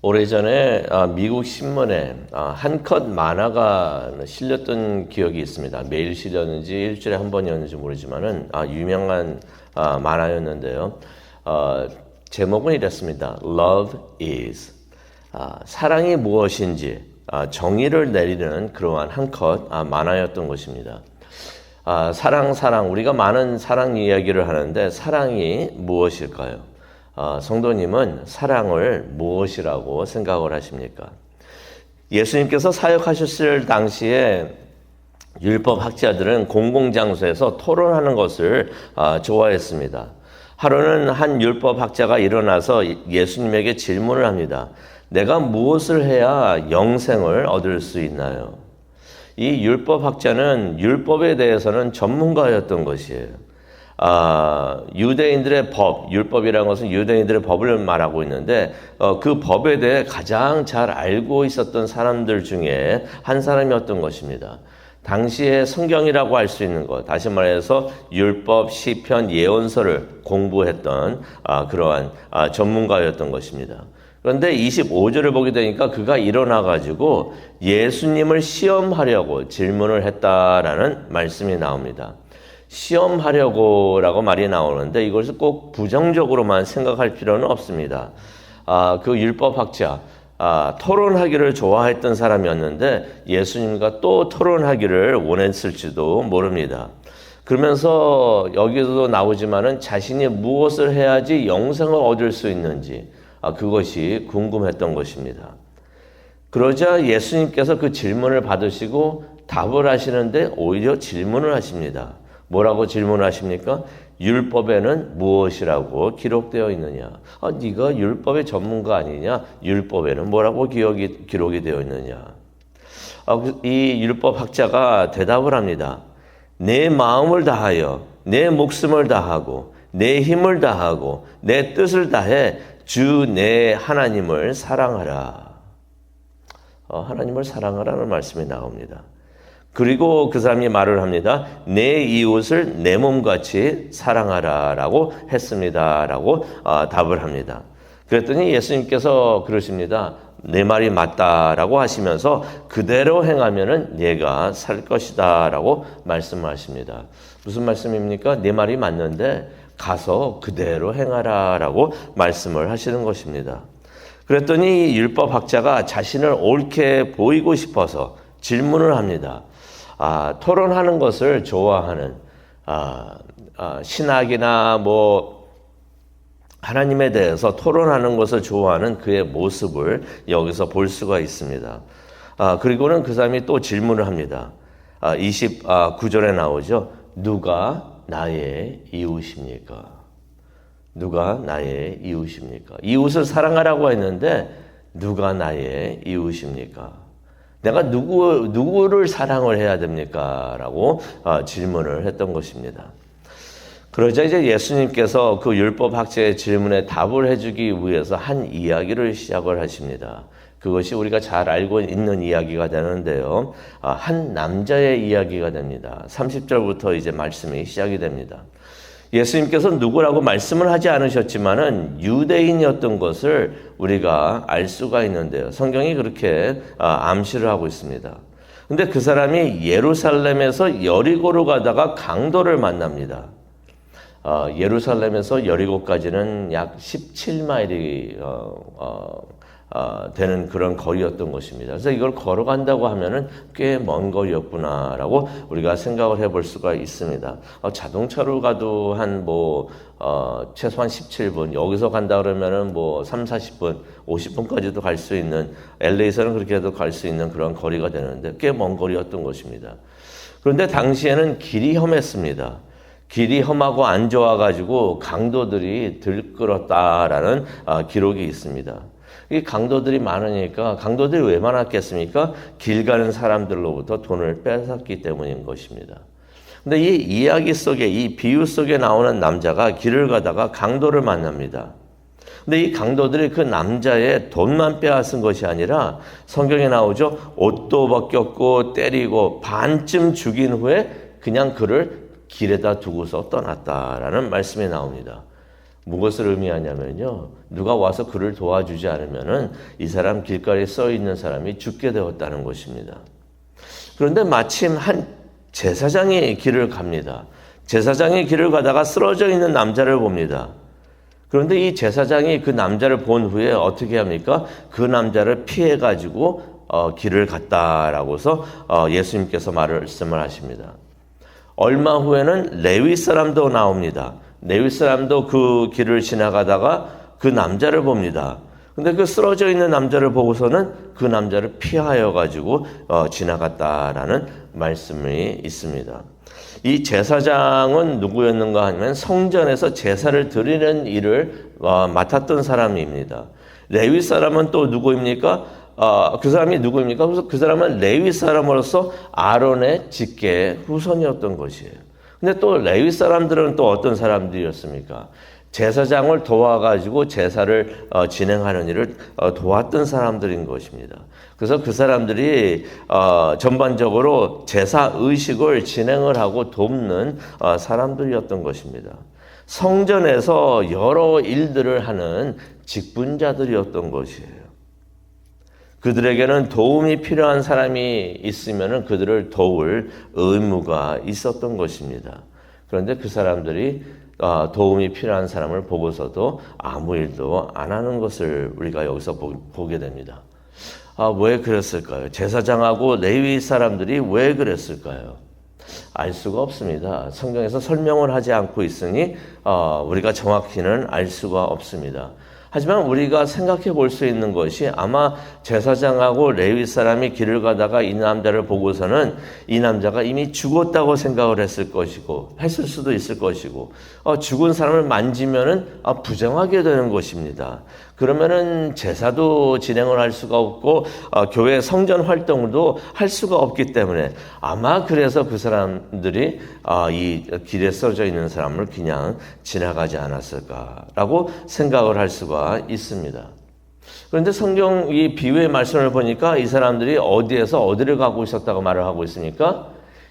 오래전에 미국 신문에 한 컷 만화가 실렸던 기억이 있습니다. 매일 실렸는지 일주일에 한 번이었는지 모르지만은 유명한 만화였는데요. 제목은 이랬습니다. Love is. 사랑이 무엇인지 정의를 내리는 그러한 한 컷 만화였던 것입니다. 사랑, 우리가 많은 사랑 이야기를 하는데 사랑이 무엇일까요? 성도님은 사랑을 무엇이라고 생각을 하십니까? 예수님께서 사역하셨을 당시에 율법학자들은 공공장소에서 토론하는 것을 좋아했습니다. 하루는 한 율법학자가 일어나서 예수님에게 질문을 합니다. 내가 무엇을 해야 영생을 얻을 수 있나요? 이 율법학자는 율법에 대해서는 전문가였던 것이에요. 유대인들의 법, 율법이라는 것은 유대인들의 법을 말하고 있는데 그 법에 대해 가장 잘 알고 있었던 사람들 중에 한 사람이었던 것입니다. 당시에 성경이라고 할 수 있는 것, 다시 말해서 율법, 시편, 예언서를 공부했던 그러한 전문가였던 것입니다. 그런데 25절을 보게 되니까 그가 일어나가지고 예수님을 시험하려고 질문을 했다라는 말씀이 나옵니다. 시험하려고라고 말이 나오는데 이것을 꼭 부정적으로만 생각할 필요는 없습니다. 그 율법학자, 토론하기를 좋아했던 사람이었는데 예수님과 또 토론하기를 원했을지도 모릅니다. 그러면서 여기서도 나오지만은 자신이 무엇을 해야지 영생을 얻을 수 있는지 그것이 궁금했던 것입니다. 그러자 예수님께서 그 질문을 받으시고 답을 하시는데 오히려 질문을 하십니다. 뭐라고 질문하십니까? 율법에는 무엇이라고 기록되어 있느냐? 네가 율법의 전문가 아니냐? 율법에는 뭐라고 기록이 되어 있느냐? 이 율법학자가 대답을 합니다. 내 마음을 다하여 내 목숨을 다하고 내 힘을 다하고 내 뜻을 다해 주 내 하나님을 사랑하라. 하나님을 사랑하라는 말씀이 나옵니다. 그리고 그 사람이 말을 합니다. 내 이웃을 내 몸같이 사랑하라라고 했습니다라고 답을 합니다. 그랬더니 예수님께서 그러십니다. 내 말이 맞다라고 하시면서 그대로 행하면은 네가 살 것이다라고 말씀하십니다. 무슨 말씀입니까? 내 말이 맞는데 가서 그대로 행하라라고 말씀을 하시는 것입니다. 그랬더니 율법학자가 자신을 옳게 보이고 싶어서 질문을 합니다. 토론하는 것을 좋아하는 신학이나 하나님에 대해서 토론하는 것을 좋아하는 그의 모습을 여기서 볼 수가 있습니다. 그리고는 그 사람이 또 질문을 합니다. 29절에 나오죠. 누가 나의 이웃입니까? 누가 나의 이웃입니까? 이웃을 사랑하라고 했는데 누가 나의 이웃입니까? 내가 누구를 사랑을 해야 됩니까? 라고 질문을 했던 것입니다. 그러자 이제 예수님께서 그 율법학자의 질문에 답을 해주기 위해서 한 이야기를 시작을 하십니다. 그것이 우리가 잘 알고 있는 이야기가 되는데요. 한 남자의 이야기가 됩니다. 30절부터 이제 말씀이 시작이 됩니다. 예수님께서 누구라고 말씀을 하지 않으셨지만은 유대인이었던 것을 우리가 알 수가 있는데요. 성경이 그렇게 암시를 하고 있습니다. 근데 그 사람이 예루살렘에서 여리고로 가다가 강도를 만납니다. 예루살렘에서 여리고까지는 약 17마일이 되는 그런 거리였던 것입니다. 그래서 이걸 걸어간다고 하면은 꽤 먼 거리였구나라고 우리가 생각을 해볼 수가 있습니다. 자동차로 가도 최소한 17분, 여기서 간다 그러면은 3, 40분, 50분까지도 갈 수 있는, LA에서는 그렇게 해도 갈 수 있는 그런 거리가 되는데 꽤 먼 거리였던 것입니다. 그런데 당시에는 길이 험했습니다. 길이 험하고 안 좋아가지고 강도들이 들끓었다라는 기록이 있습니다. 이 강도들이 많으니까, 강도들이 왜 많았겠습니까? 길 가는 사람들로부터 돈을 뺏었기 때문인 것입니다. 근데 이 이야기 속에, 이 비유 속에 나오는 남자가 길을 가다가 강도를 만납니다. 근데 이 강도들이 그 남자의 돈만 빼앗은 것이 아니라 성경에 나오죠. 옷도 벗겼고 때리고 반쯤 죽인 후에 그냥 그를 길에다 두고서 떠났다라는 말씀이 나옵니다. 무엇을 의미하냐면요. 누가 와서 그를 도와주지 않으면은 이 사람 길가에 써 있는 사람이 죽게 되었다는 것입니다. 그런데 마침 한 제사장이 길을 갑니다. 제사장이 길을 가다가 쓰러져 있는 남자를 봅니다. 그런데 이 제사장이 그 남자를 본 후에 어떻게 합니까? 그 남자를 피해가지고 길을 갔다라고서 예수님께서 말씀을 하십니다. 얼마 후에는 레위 사람도 나옵니다. 레위 사람도 그 길을 지나가다가 그 남자를 봅니다. 근데 그 쓰러져 있는 남자를 보고서는 그 남자를 피하여 가지고 지나갔다라는 말씀이 있습니다. 이 제사장은 누구였는가 하면 성전에서 제사를 드리는 일을 맡았던 사람입니다. 레위 사람은 또 누구입니까? 그 사람이 누구입니까? 그래서 그 사람은 레위 사람으로서 아론의 직계 후손이었던 것이에요. 근데 또 레위 사람들은 또 어떤 사람들이었습니까? 제사장을 도와가지고 제사를 진행하는 일을 도왔던 사람들인 것입니다. 그래서 그 사람들이 전반적으로 제사 의식을 진행을 하고 돕는 사람들이었던 것입니다. 성전에서 여러 일들을 하는 직분자들이었던 것이에요. 그들에게는 도움이 필요한 사람이 있으면 그들을 도울 의무가 있었던 것입니다. 그런데 그 사람들이 도움이 필요한 사람을 보고서도 아무 일도 안 하는 것을 우리가 여기서 보게 됩니다. 왜 그랬을까요? 제사장하고 레위 사람들이 왜 그랬을까요? 알 수가 없습니다. 성경에서 설명을 하지 않고 있으니 우리가 정확히는 알 수가 없습니다. 하지만 우리가 생각해 볼 수 있는 것이 아마 제사장하고 레위 사람이 길을 가다가 이 남자를 보고서는 이 남자가 이미 죽었다고 생각을 했을 수도 있을 것이고, 죽은 사람을 만지면은 부정하게 되는 것입니다. 그러면은 제사도 진행을 할 수가 없고, 교회 성전 활동도 할 수가 없기 때문에 아마 그래서 그 사람들이 이 길에 쓰러져 있는 사람을 그냥 지나가지 않았을까라고 생각을 할 수가 있습니다. 그런데 성경 이 비유의 말씀을 보니까 이 사람들이 어디에서 어디를 가고 있었다고 말을 하고 있습니까?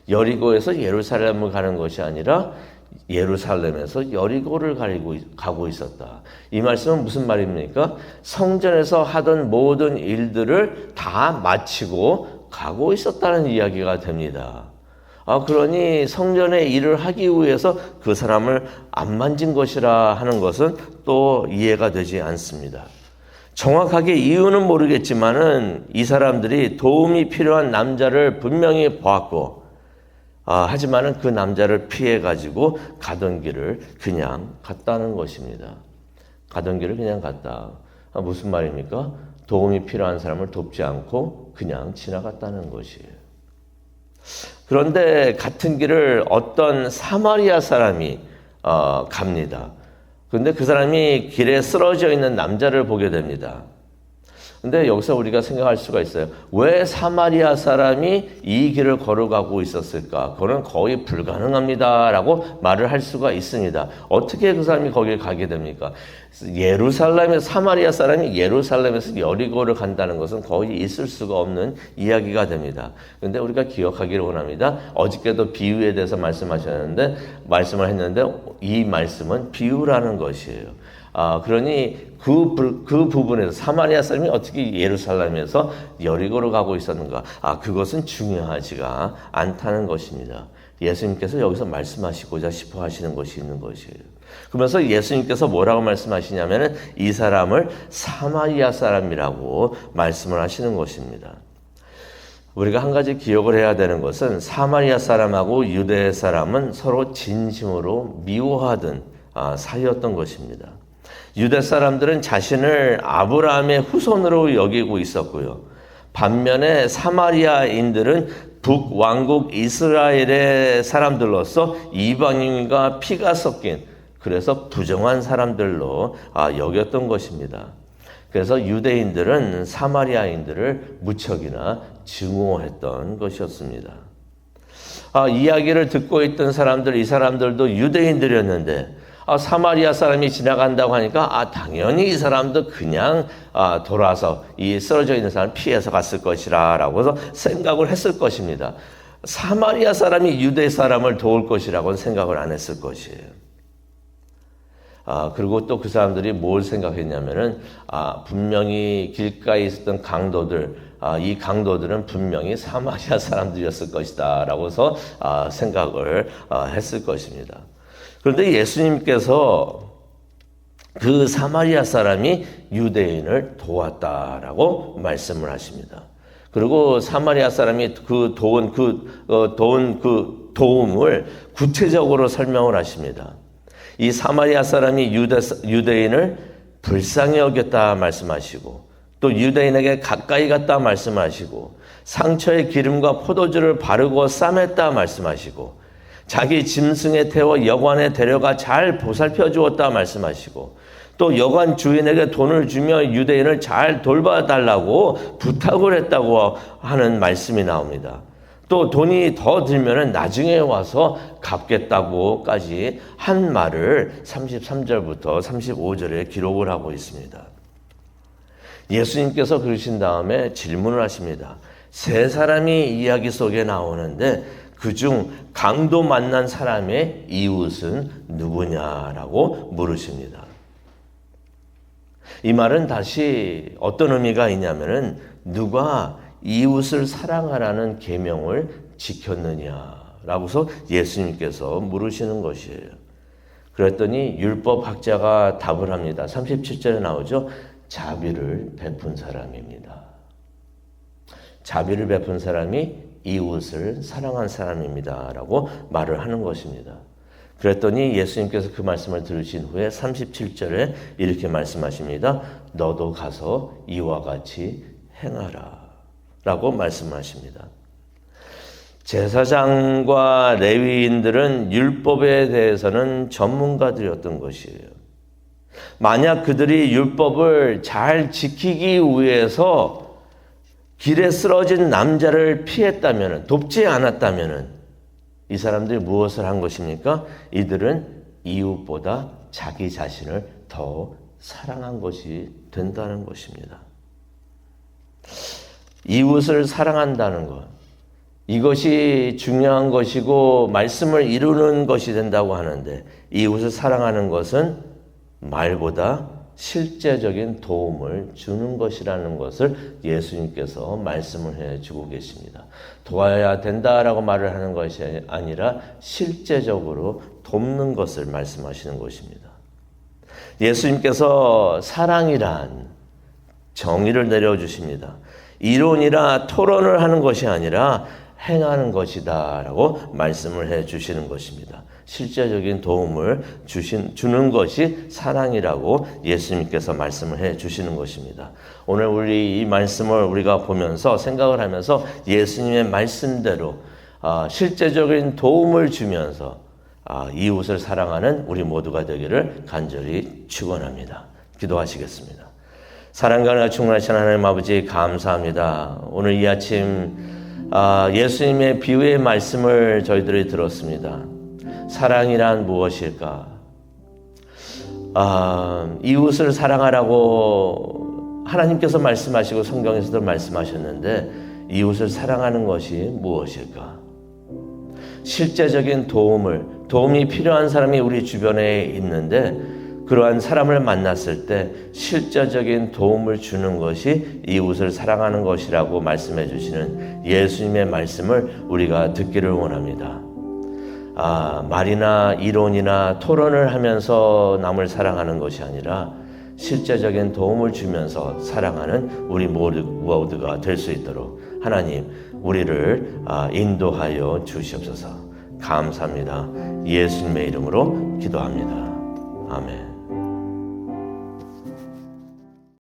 여리고에서 예루살렘을 가는 것이 아니라 예루살렘에서 여리고를 가고 있었다. 이 말씀은 무슨 말입니까? 성전에서 하던 모든 일들을 다 마치고 가고 있었다는 이야기가 됩니다. 그러니 성전의 일을 하기 위해서 그 사람을 안 만진 것이라 하는 것은 또 이해가 되지 않습니다. 정확하게 이유는 모르겠지만은 이 사람들이 도움이 필요한 남자를 분명히 보았고, 하지만은 그 남자를 피해 가지고 가던 길을 그냥 갔다는 것입니다. 가던 길을 그냥 갔다. 무슨 말입니까? 도움이 필요한 사람을 돕지 않고 그냥 지나갔다는 것이에요. 그런데 같은 길을 어떤 사마리아 사람이 갑니다. 그런데 그 사람이 길에 쓰러져 있는 남자를 보게 됩니다. 근데 여기서 우리가 생각할 수가 있어요. 왜 사마리아 사람이 이 길을 걸어가고 있었을까? 그거는 거의 불가능합니다라고 말을 할 수가 있습니다. 어떻게 그 사람이 거길 가게 됩니까? 사마리아 사람이 예루살렘에서 여리고를 간다는 것은 거의 있을 수가 없는 이야기가 됩니다. 그런데 우리가 기억하기를 원합니다. 어저께도 비유에 대해서 말씀을 했는데 이 말씀은 비유라는 것이에요. 그러니 그 부분에서 사마리아 사람이 어떻게 예루살렘에서 여리고로 가고 있었는가? 그것은 중요하지가 않다는 것입니다. 예수님께서 여기서 말씀하시고자 싶어 하시는 것이 있는 것이에요. 그러면서 예수님께서 뭐라고 말씀하시냐면은 이 사람을 사마리아 사람이라고 말씀을 하시는 것입니다. 우리가 한 가지 기억을 해야 되는 것은 사마리아 사람하고 유대 사람은 서로 진심으로 미워하던 사이였던 것입니다. 유대 사람들은 자신을 아브라함의 후손으로 여기고 있었고요. 반면에 사마리아인들은 북왕국 이스라엘의 사람들로서 이방인과 피가 섞인, 그래서 부정한 사람들로 여겼던 것입니다. 그래서 유대인들은 사마리아인들을 무척이나 증오했던 것이었습니다. 이야기를 듣고 있던 사람들, 이 사람들도 유대인들이었는데 사마리아 사람이 지나간다고 하니까 당연히 이 사람도 그냥 돌아서 이 쓰러져 있는 사람을 피해서 갔을 것이라 라고 해서 생각을 했을 것입니다. 사마리아 사람이 유대 사람을 도울 것이라고는 생각을 안 했을 것이에요. 그리고 또 그 사람들이 뭘 생각했냐면은, 분명히 길가에 있었던 강도들, 이 강도들은 분명히 사마리아 사람들이었을 것이다. 라고서 생각을 했을 것입니다. 그런데 예수님께서 그 사마리아 사람이 유대인을 도왔다라고 말씀을 하십니다. 그리고 사마리아 사람이 도운 도움을 구체적으로 설명을 하십니다. 이 사마리아 사람이 유대인을 불쌍히 여겼다 말씀하시고, 또 유대인에게 가까이 갔다 말씀하시고, 상처에 기름과 포도주를 바르고 싸맸다 말씀하시고, 자기 짐승에 태워 여관에 데려가 잘 보살펴 주었다 말씀하시고, 또 여관 주인에게 돈을 주며 유대인을 잘 돌봐달라고 부탁을 했다고 하는 말씀이 나옵니다. 또 돈이 더 들면은 나중에 와서 갚겠다고까지 한 말을 33절부터 35절에 기록을 하고 있습니다. 예수님께서 그러신 다음에 질문을 하십니다. 세 사람이 이야기 속에 나오는데 그중 강도 만난 사람의 이웃은 누구냐라고 물으십니다. 이 말은 다시 어떤 의미가 있냐면은 누가 이웃을 사랑하라는 계명을 지켰느냐라고서 예수님께서 물으시는 것이에요. 그랬더니 율법학자가 답을 합니다. 37절에 나오죠. 자비를 베푼 사람입니다. 자비를 베푼 사람이 이웃을 사랑한 사람입니다. 라고 말을 하는 것입니다. 그랬더니 예수님께서 그 말씀을 들으신 후에 37절에 이렇게 말씀하십니다. 너도 가서 이와 같이 행하라 라고 말씀하십니다. 제사장과 레위인들은 율법에 대해서는 전문가들이었던 것이에요. 만약 그들이 율법을 잘 지키기 위해서 길에 쓰러진 남자를 피했다면, 돕지 않았다면 이 사람들이 무엇을 한 것입니까? 이들은 이웃보다 자기 자신을 더 사랑한 것이 된다는 것입니다. 이웃을 사랑한다는 것, 이것이 중요한 것이고 말씀을 이루는 것이 된다고 하는데, 이웃을 사랑하는 것은 말보다 실제적인 도움을 주는 것이라는 것을 예수님께서 말씀을 해주고 계십니다. 도와야 된다라고 말을 하는 것이 아니라 실제적으로 돕는 것을 말씀하시는 것입니다. 예수님께서 사랑이란 정의를 내려주십니다. 이론이라 토론을 하는 것이 아니라 행하는 것이다 라고 말씀을 해주시는 것입니다. 실제적인 도움을 주는 것이 사랑이라고 예수님께서 말씀을 해주시는 것입니다. 오늘 우리 이 말씀을 우리가 보면서 생각을 하면서 예수님의 말씀대로 실제적인 도움을 주면서 이웃을 사랑하는 우리 모두가 되기를 간절히 축원합니다. 기도하시겠습니다. 사랑과 은혜가 충만하신 하나님 아버지 감사합니다. 오늘 이 아침 예수님의 비유의 말씀을 저희들이 들었습니다. 사랑이란 무엇일까? 이웃을 사랑하라고 하나님께서 말씀하시고 성경에서도 말씀하셨는데 이웃을 사랑하는 것이 무엇일까? 실제적인 도움이 필요한 사람이 우리 주변에 있는데 그러한 사람을 만났을 때 실제적인 도움을 주는 것이 이웃을 사랑하는 것이라고 말씀해 주시는 예수님의 말씀을 우리가 듣기를 원합니다. 말이나 이론이나 토론을 하면서 남을 사랑하는 것이 아니라 실제적인 도움을 주면서 사랑하는 우리 모두가 될 수 있도록 하나님 우리를 인도하여 주시옵소서. 감사합니다. 예수님의 이름으로 기도합니다. 아멘.